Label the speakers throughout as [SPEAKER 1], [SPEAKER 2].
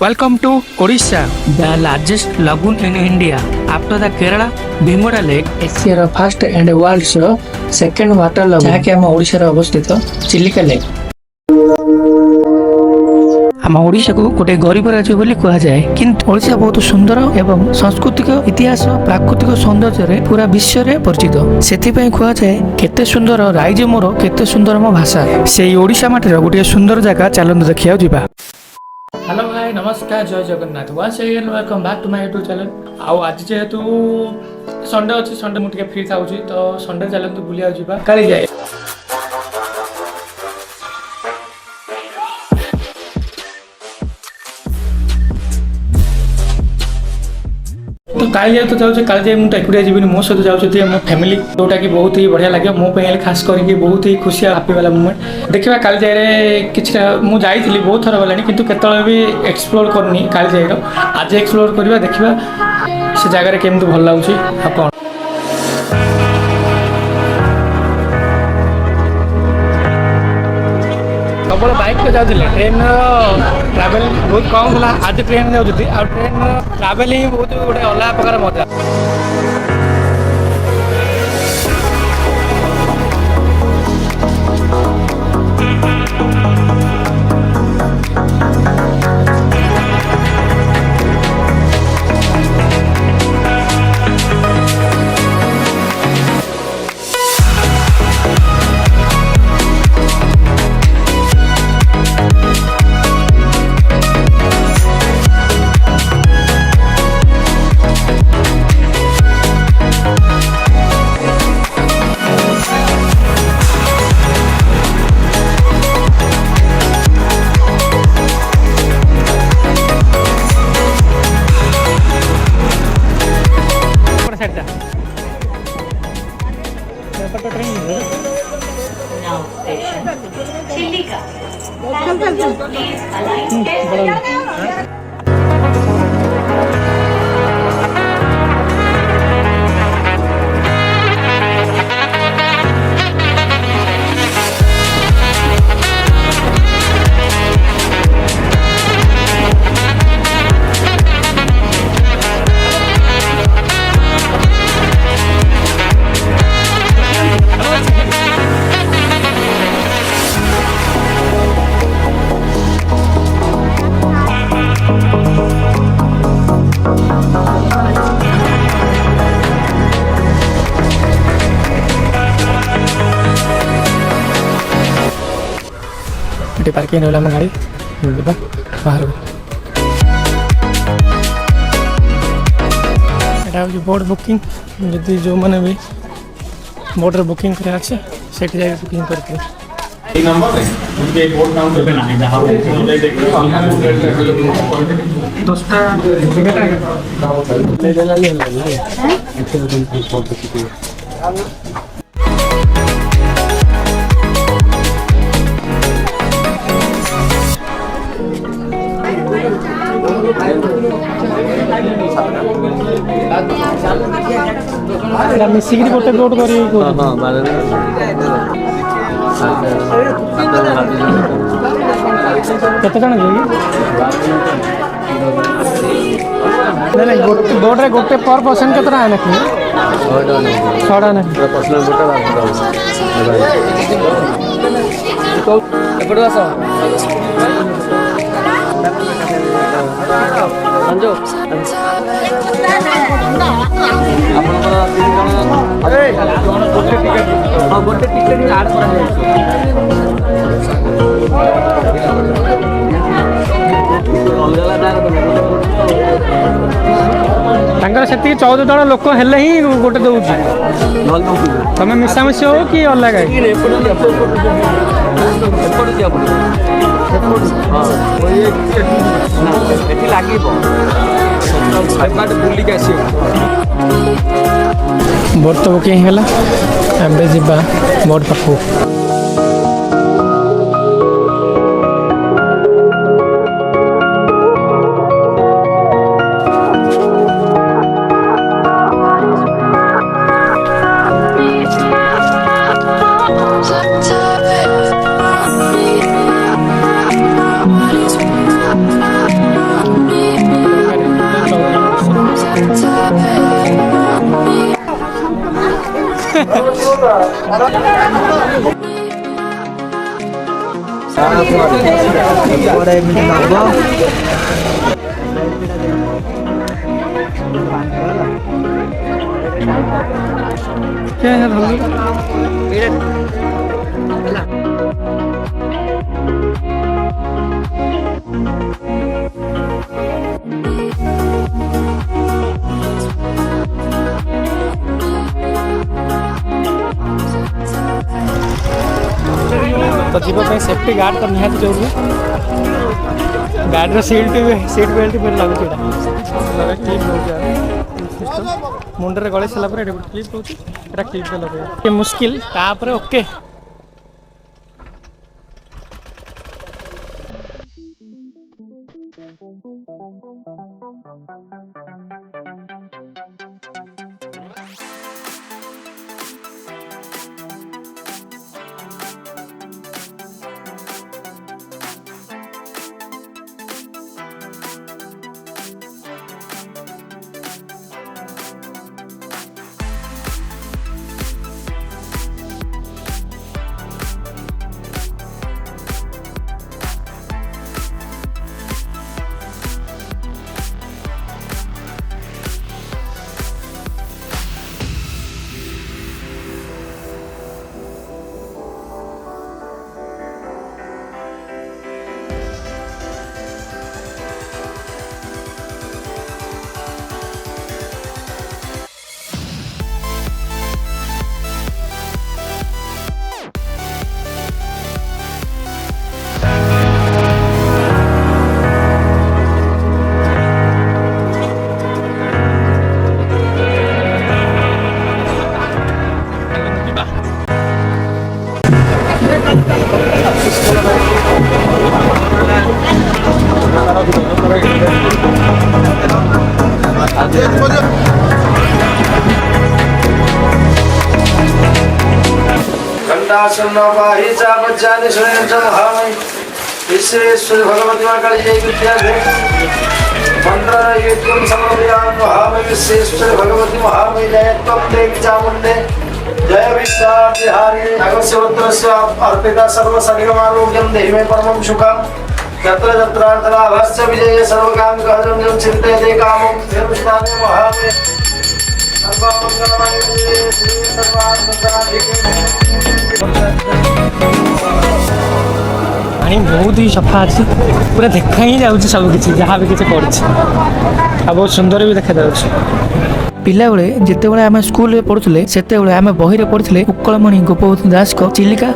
[SPEAKER 1] Welcome to Odisha, the largest lagoon in India. After the Kerala Bhimura Lake, Asia's first and world's second water lagoon, ଯାହାକି ଆମ ଓଡ଼ିଶାରେ ଅବସ୍ଥିତ Chilika lake. ଆମ ଓଡ଼ିଶାକୁ ଗୋଟେ ଗରିବ ରାଜ୍ୟ ବୋଲି କୁହାଯାଏ, କିନ୍ତୁ ଓଡ଼ିଶା ବହୁତ ସୁନ୍ଦର ଏବଂ ସାଂସ୍କୃତିକ ଇତିହାସ ପ୍ରାକୃତିକ ସୌନ୍ଦର୍ଯ୍ୟରେ ପୁରା ବିଶ୍ୱରେ ପରିଚିତ। ସେଥିପାଇଁ କୁହାଯାଏ କେତେ ସୁନ୍ଦର ରାଇଜ ମୋର କେତେ ସୁନ୍ଦର ମୋ ଭାଷା। ସେଇ ଓଡ଼ିଶା ମାଟିର ଗୋଟିଏ ସୁନ୍ଦର ଜାଗା ଚାଲନ୍ତୁ ଦେଖିବାକୁ ଯିବା। हेलो भाई नमस्कार जय Jagannath once again welcome back to my YouTube channel. आज जेहेतु संडे अच्छी संडे मुझे फ्री था तो संडे चलते बुलिया जावा काली जाए। तो काली जाए तो जाऊँ काली जाए मुझे एकुटिया जीवन मो सहित जाऊँ मो फैमिली जोटा कि बहुत ही बढ़िया लगे मो खास करके बहुत ही खुशी हैप्पी वाला मोमेंट। देखा काली जाए किसी मुझे जाइली बहुत थर गलानी किंतु केतले भी एक्सप्लोर करनी काली जाए आज एक्सप्लोर करवा देखा से जगार केमती भल लगुच आ कौन सब बाइक पे जाते ट्रेन ट्रावेल बहुत कम था आज ट्रेन जाऊँ आ ट्रेन ट्रावेल ही बहुत गोटे अलग प्रकार मजा।
[SPEAKER 2] Now station Chilika. Please align carefully. Parking रहा गाड़ी बाहर यहाँ हूँ बोर्ड बुकिंग जदि जो मैंने भी बोर्ड बुकिंग कर बुकिंग करके मिसिक गोटे बोट कर बोर्ड गोटे पर पर्सन के ना 6 ना गोटे टिकेट आड से 14 जन लोक हेले ही गोटे दौर तुम मिसामिशी हो कि अलग लगे बुलिक आस बोट तो बुकिंग है एवं जा बोट पाखु क्या है भाई? तो जीवन सेफ्टी गार्ड तो निहाती जरूरी गाड़ी सीट बेल्ट पे लगुच क्लिप हो मुंडे गले सारा क्लिप हो क्लिप लगे मुस्किल तापर ओके
[SPEAKER 3] घंटासन्नवाहिचा बच्चानि सुरेन्द्र महामय विश्वेश्वर भगवती मां काली जय विद्या मंत्र युद्धम समर्पयामि महामय विश्वेश्वर भगवती महामय जय त्वं देवी चामुण्डे जय विद्याविहारिणे अगस्यवत्रस्य अर्पिता सर्व सनिगमारोग्यं देहि मे परमं सुखं यत्र यत्रार्थलाभस्य विजये सर्वकामकहजं चिन्तयते कामं निर्विष्टाने महामय सर्वमङ्गलमङ्गले सर्वार्थसाधिके
[SPEAKER 2] पानी बहुत ही सफा अच्छी पूरा देखा ही जाऊँ सब किसी जहाँ भी किसी कर बहुत सुंदर भी देखा जाऊँ
[SPEAKER 1] ପିଲାବେଳେ ଯେତେବେଳେ ଆମେ ସ୍କୁଲରେ ପଢୁଥିଲେ ସେତେବେଳେ ଆମେ ବହିରେ ପଢିଥିଲେ ଉତ୍କଳମଣି ଗୋପବନ୍ଧୁ ଦାସଙ୍କ ଚିଲିକାର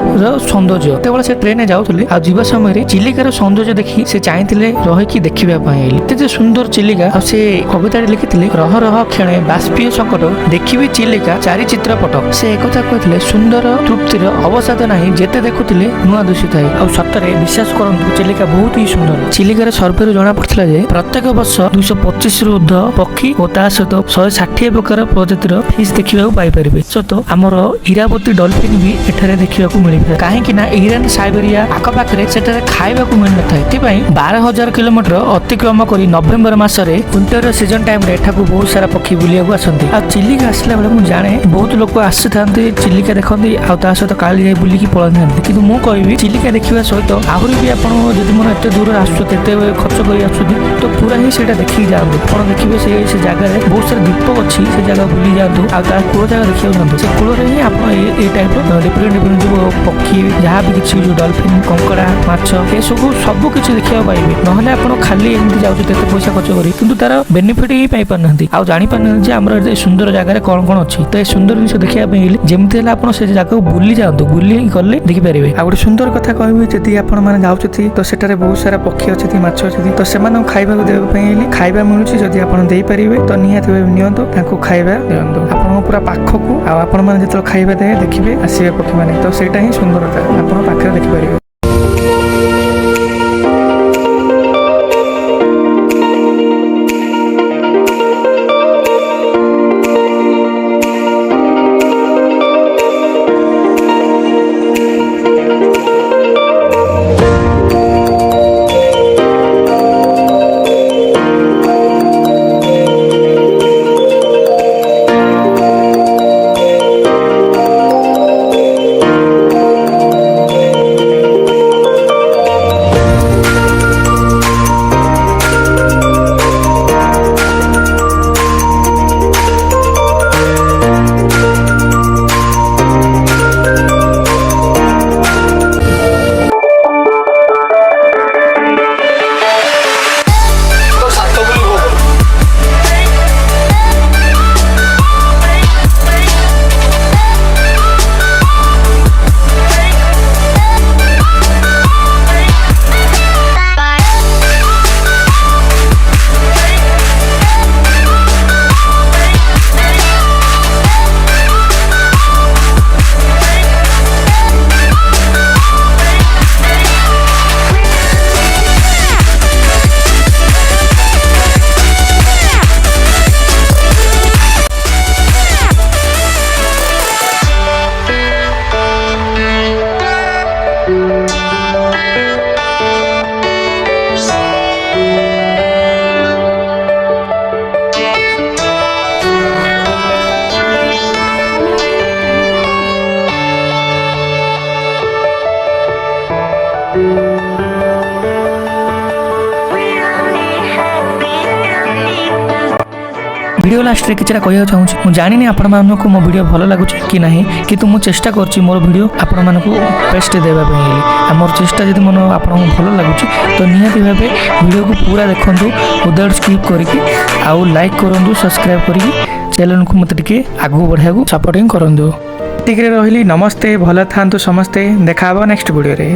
[SPEAKER 1] ସୌନ୍ଦର୍ଯ୍ୟ। ଯେତେବେଳେ ସେ ଟ୍ରେନରେ ଯାଉଥିଲେ ଆଉ ଯିବା ସମୟରେ ଚିଲିକାର ସୌନ୍ଦର୍ଯ୍ୟ ଦେଖି ସେ ଚାହିଁଥିଲେ ରହିକି ଦେଖିବା ପାଇଁ। ଏତେ ଯେ ସୁନ୍ଦର ଚିଲିକା ଆଉ ସେ କବିତାରେ ଲେଖିଥିଲେ ରହ ରହ କ୍ଷଣେ ବାଷ୍ପୀୟ ସଙ୍କଟ ଦେଖିବି ଚିଲିକା ଚାରି ଚିତ୍ରପଟ। ସେ ଏକଥା କହିଥିଲେ ସୁନ୍ଦର ତୃପ୍ତିର ଅବସାଦ ନାହିଁ ଯେତେ ଦେଖୁଥିଲେ ନୂଆ ଦିଶୁଥାଏ। ଆଉ ସତରେ ବିଶ୍ୱାସ କରନ୍ତୁ ଚିଲିକା ବହୁତ ହି ସୁନ୍ଦର। ଚିଲିକାର ସର୍ଭେରୁ ଜଣାପଡ଼ିଥିଲା ଯେ ପ୍ରତ୍ୟେକ ବର୍ଷ 225ରୁ ଉର୍ଦ୍ଧ୍ୱ ପକ୍ଷୀ ଓ ତା ସହିତ 160 ପ୍ରକାର ପ୍ରଜାତିର ଫିସ୍ ଦେଖିବାକୁ ପାଇପାରିବେ। ସତ ଆମର ଇରାବତୀ ଡଲଫିନ୍ ବି ଏଠାରେ ଦେଖିବାକୁ ମିଳିଥାଏ। କାହିଁକି ନା ଇରାନ ସାଇବେରିଆ ଆଖପାଖରେ ସେଠାରେ ଖାଇବାକୁ ମିଳିନଥାଏ। ଏଥିପାଇଁ 12,000 କିଲୋମିଟର ଅତିକ୍ରମ କରି ନଭେମ୍ବର ମାସରେ ୱିଣ୍ଟର ସିଜନ ଟାଇମରେ ଏଠାକୁ ବହୁତ ସାରା ପକ୍ଷୀ ବୁଲିବାକୁ ଆସନ୍ତି। ଆଉ ଚିଲିକା ଆସିଲା ବେଳେ ମୁଁ ଜାଣେ ବହୁତ ଲୋକ ଆସିଥାନ୍ତି ଚିଲିକା ଦେଖନ୍ତି ଆଉ ତା ସହିତ କାଳି ଯାଇ ବୁଲିକି ପଳାଇଥାନ୍ତି। କିନ୍ତୁ ମୁଁ କହିବି ଚିଲିକା ଦେଖିବା ସହିତ ଆହୁରି ବି ଆପଣ ଯଦି ମୋର ଏତେ ଦୂର ଆସୁଛନ୍ତି ଏତେ ଖର୍ଚ୍ଚ କରି ଆସୁଛନ୍ତି ତ ପୁରା ହିଁ ସେଇଟା ଦେଖିକି ଯାଆନ୍ତୁ। ଆପଣ ଦେଖିବେ ସେ ଜାଗାରେ ବହୁତ ସାରା ଦ୍ୱୀପ ଅଛି। ସେ ଜାଗା ବୁଲି ଯାଆନ୍ତୁ ଆଉ ତା କୂଳ ଜାଗା ଦେଖିବାକୁ ଯାଆନ୍ତୁ। ସେ କୂଳରେ ହିଁ ଆପଣ ଏଇ ଟାଇପର ଡିଫରେଣ୍ଟ ଯୋଉ ପକ୍ଷୀ ଯାହା ବି କିଛି ଯୋଉ ଡଲଫିନ୍ କଙ୍କଡ଼ା ମାଛ ଏସବୁ ସବୁ କିଛି ଦେଖିବାକୁ ପାଇବେ। ନହେଲେ ଆପଣ ଖାଲି ଏମିତି ଯାଉଛନ୍ତି ଏତେ ପଇସା ଖର୍ଚ୍ଚ କରି କିନ୍ତୁ ତାର ବେନିଫିଟ୍ ହିଁ ପାଇପାରୁନାହାନ୍ତି ଆଉ ଜାଣିପାରୁନାହାନ୍ତି ଯେ ଆମର ଏ ସୁନ୍ଦର ଜାଗାରେ କଣ କଣ ଅଛି। ତ ଏ ସୁନ୍ଦର ଜିନିଷ ଦେଖିବା ପାଇଁ ହେଲେ ଯେମିତି ହେଲେ ଆପଣ ସେ ଜାଗାକୁ ବୁଲି ଯାଆନ୍ତୁ। ବୁଲି ଗଲେ ଦେଖିପାରିବେ। ଆଉ ଗୋଟେ ସୁନ୍ଦର କଥା କହିବି ଯଦି ଆପଣ ମାନେ ଯାଉଛନ୍ତି ତ ସେଠାରେ ବହୁତ ସାରା ପକ୍ଷୀ ଅଛନ୍ତି ମାଛ ଅଛନ୍ତି ତ ସେମାନଙ୍କୁ ଖାଇବାକୁ ଦେବା ପାଇଁ ହେଲେ ଖାଇବା ମିଳୁଛି। ଯଦି ଆପଣ ଦେଇପାରିବେ ତ ନିହାତି ଭାବେ ନିଅନ୍ତୁ ତାଙ୍କୁ ଖାଇବା ଦିଅନ୍ତୁ ଆପଣଙ୍କ ପୁରା ପାଖକୁ। ଆଉ ଆପଣମାନେ ଯେତେବେଳେ ଖାଇବା ଦେବେ ଦେଖିବେ ଆସିବେ ପକ୍ଷୀମାନେ ତ ସେଇଟା ହିଁ ସୁନ୍ଦରତା ଆପଣ ପାଖରେ ଦେଖିପାରିବେ। ভিডিও লাস্টରେ କିଛିଟା କହିବାକୁ ଚାହୁଁଛି ମୁଁ ଜାଣିନି ଆପଣମାନଙ୍କୁ ମୋ ଭିଡ଼ିଓ ଭଲ ଲାଗୁଛି କି ନାହିଁ କିନ୍ତୁ ମୁଁ ଚେଷ୍ଟା କରୁଛି ମୋର ଭିଡ଼ିଓ ଆପଣମାନଙ୍କୁ ବେଷ୍ଟ ଦେବା ପାଇଁ ହେଲି ଆଉ ମୋର ଚେଷ୍ଟା ଯଦି ଆପଣଙ୍କୁ ଭଲ ଲାଗୁଛି ତ ନିହାତି ଭାବେ ଭିଡ଼ିଓକୁ ପୁରା ଦେଖନ୍ତୁ ୱିଦାଉଟ୍ ସ୍କିପ୍ କରିକି ଆଉ ଲାଇକ୍ କରନ୍ତୁ ସବସ୍କ୍ରାଇବ୍ କରିକି ଚ୍ୟାନେଲକୁ ମୋତେ ଟିକେ ଆଗକୁ ବଢ଼ାଇବାକୁ ସପୋର୍ଟିଂ କରନ୍ତୁ। ଏତିକିରେ ରହିଲି ନମସ୍ତେ ଭଲ ଥାଆନ୍ତୁ ସମସ୍ତେ ଦେଖା ହେବ ନେକ୍ସଟ ଭିଡ଼ିଓରେ।